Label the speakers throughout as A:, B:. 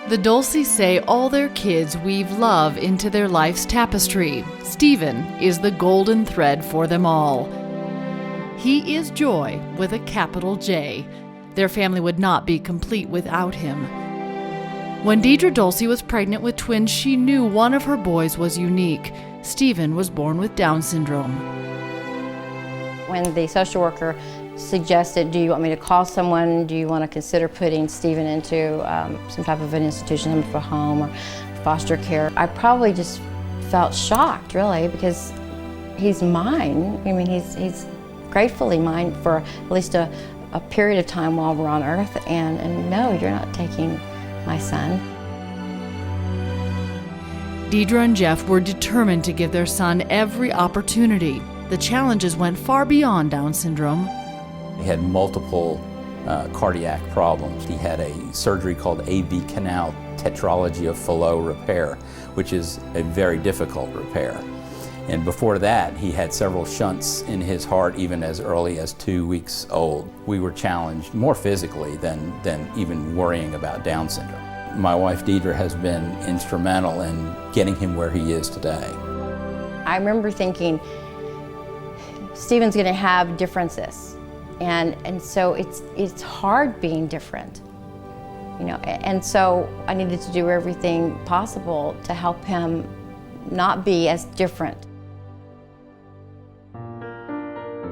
A: The Dulces say all their kids weave love into their life's tapestry. Stephen is the golden thread for them all. He is joy with a capital J. Their family would not be complete without him. When Deidre Dulce was pregnant with twins, she knew one of her boys was unique. Stephen was born with Down syndrome.
B: When the social worker suggested, do you want me to call someone? Do you want to consider putting Stephen into some type of an institution, for home or foster care? I probably just felt shocked, really, because he's mine. I mean, he's gratefully mine for at least a period of time while we're on Earth, and no, you're not taking my son.
A: Deidre and Jeff were determined to give their son every opportunity. The challenges went far beyond Down syndrome.
C: He had multiple cardiac problems. He had a surgery called AV canal tetralogy of Fallot repair, which is a very difficult repair. And before that, he had several shunts in his heart even as early as 2 weeks old. We were challenged more physically than even worrying about Down syndrome. My wife Deidre has been instrumental in getting him where he is today.
B: I remember thinking, Stephen's going to have differences. And so it's hard being different, you know, and so I needed to do everything possible to help him not be as different.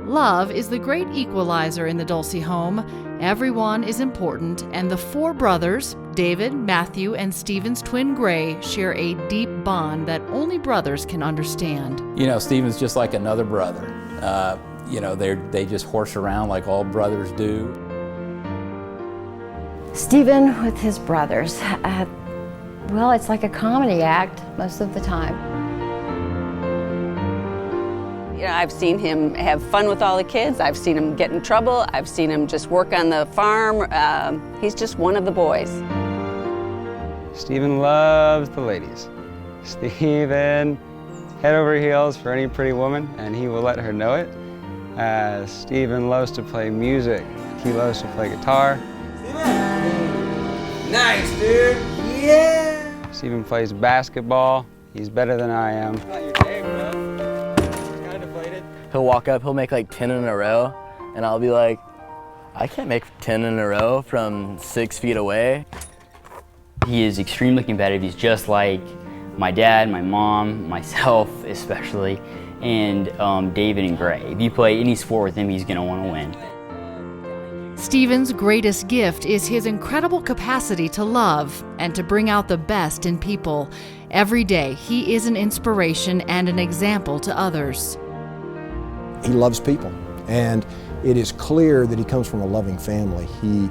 A: Love is the great equalizer in the Dulce home. Everyone is important, and the four brothers, David, Matthew, and Stephen's twin Gray, share a deep bond that only brothers can understand.
C: You know, Stephen's just like another brother. You know, they just horse around like all brothers do.
B: Stephen with his brothers, well, it's like a comedy act most of the time.
D: You know, I've seen him have fun with all the kids. I've seen him get in trouble. I've seen him just work on the farm. He's just one of the boys.
E: Stephen loves the ladies. Stephen, head over heels for any pretty woman, and he will let her know it. Stephen loves to play music. He loves to play guitar.
F: Nice, dude. Yeah.
E: Stephen plays basketball. He's better than I am.
F: Not your day, bro. Kind of deflated.
G: He'll walk up, he'll make like 10 in a row, and I'll be like, I can't make 10 in a row from 6 feet away.
H: He is extremely competitive. He's just like my dad, my mom, myself especially, and David and Gray. If you play any sport with him, he's going to want to win.
A: Stephen's greatest gift is his incredible capacity to love and to bring out the best in people. Every day, he is an inspiration and an example to others.
I: He loves people, and it is clear that he comes from a loving family. He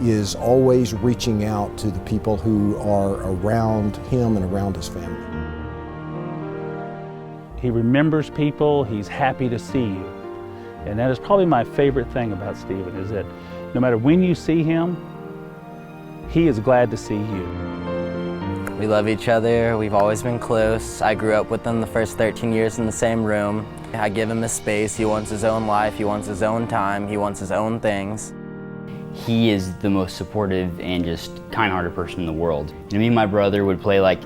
I: is always reaching out to the people who are around him and around his family.
J: He remembers people, he's happy to see you. And that is probably my favorite thing about Stephen, is that no matter when you see him, he is glad to see you.
G: We love each other, we've always been close. I grew up with him the first 13 years in the same room. I give him his space, he wants his own life, he wants his own time, he wants his own things.
H: He is the most supportive and just kind-hearted person in the world. Me and my brother would play like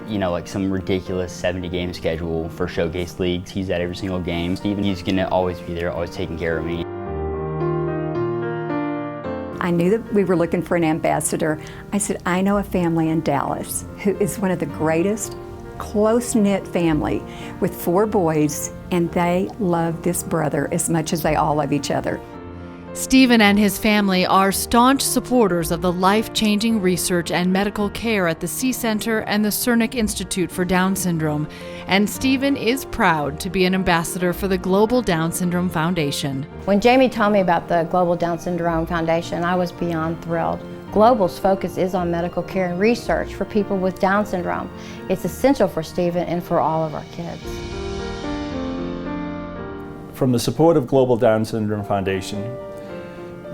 H: some ridiculous 70-game schedule for showcase leagues. He's at every single game. Stephen, he's gonna always be there, always taking care of me.
K: I knew that we were looking for an ambassador. I said, I know a family in Dallas who is one of the greatest close-knit family with 4 boys, and they love this brother as much as they all love each other.
A: Stephen and his family are staunch supporters of the life-changing research and medical care at the C Center and the Cernick Institute for Down Syndrome, and Stephen is proud to be an ambassador for the Global Down Syndrome Foundation.
B: When Jamie told me about the Global Down Syndrome Foundation, I was beyond thrilled. Global's focus is on medical care and research for people with Down syndrome. It's essential for Stephen and for all of our kids.
L: From the support of Global Down Syndrome Foundation,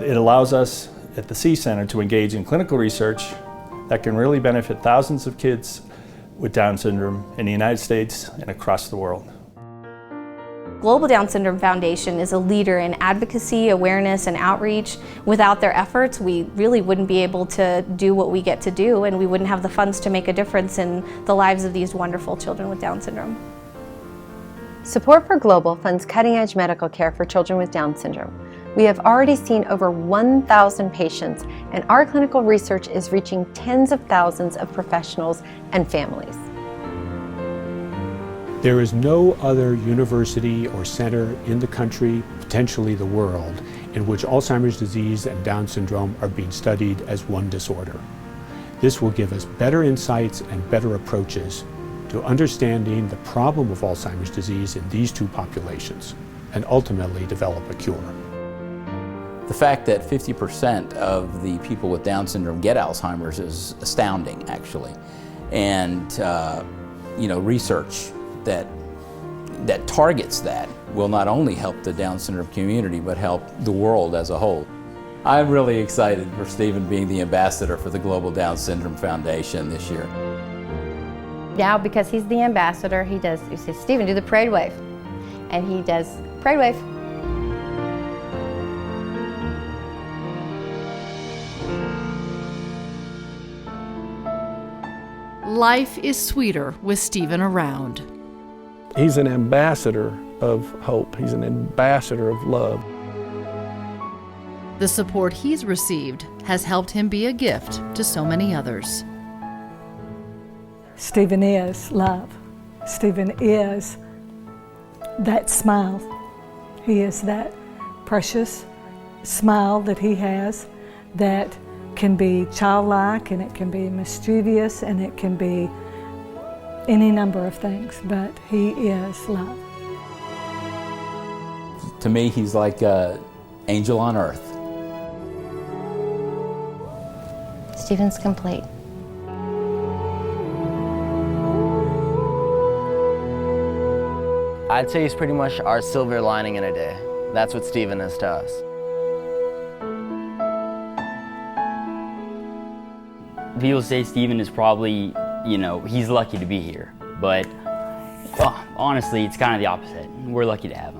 L: it allows us at the C Center to engage in clinical research that can really benefit thousands of kids with Down syndrome in the United States and across the world.
M: Global Down Syndrome Foundation is a leader in advocacy, awareness, and outreach. Without their efforts, we really wouldn't be able to do what we get to do, and we wouldn't have the funds to make a difference in the lives of these wonderful children with Down syndrome.
N: Support for Global funds cutting-edge medical care for children with Down syndrome. We have already seen over 1,000 patients, and our clinical research is reaching tens of thousands of professionals and families.
O: There is no other university or center in the country, potentially the world, in which Alzheimer's disease and Down syndrome are being studied as one disorder. This will give us better insights and better approaches to understanding the problem of Alzheimer's disease in these two populations, and ultimately develop a cure.
C: The fact that 50% of the people with Down syndrome get Alzheimer's is astounding, actually. And research that targets that will not only help the Down syndrome community, but help the world as a whole. I'm really excited for Stephen being the ambassador for the Global Down Syndrome Foundation this year.
B: Now, because he's the ambassador, he says, Stephen, do the parade wave. And he does parade wave.
A: Life is sweeter with Stephen around.
P: He's an ambassador of hope. He's an ambassador of love.
A: The support he's received has helped him be a gift to so many others.
Q: Stephen is love. Stephen is that smile. He is that precious smile that he has that can be childlike, and it can be mischievous, and it can be any number of things, but he is love.
C: To me, he's like an angel on earth.
B: Stephen's complete.
G: I'd say he's pretty much our silver lining in a day. That's what Stephen is to us.
H: People say Stephen is probably, he's lucky to be here. But honestly, it's kind of the opposite. We're lucky to have him.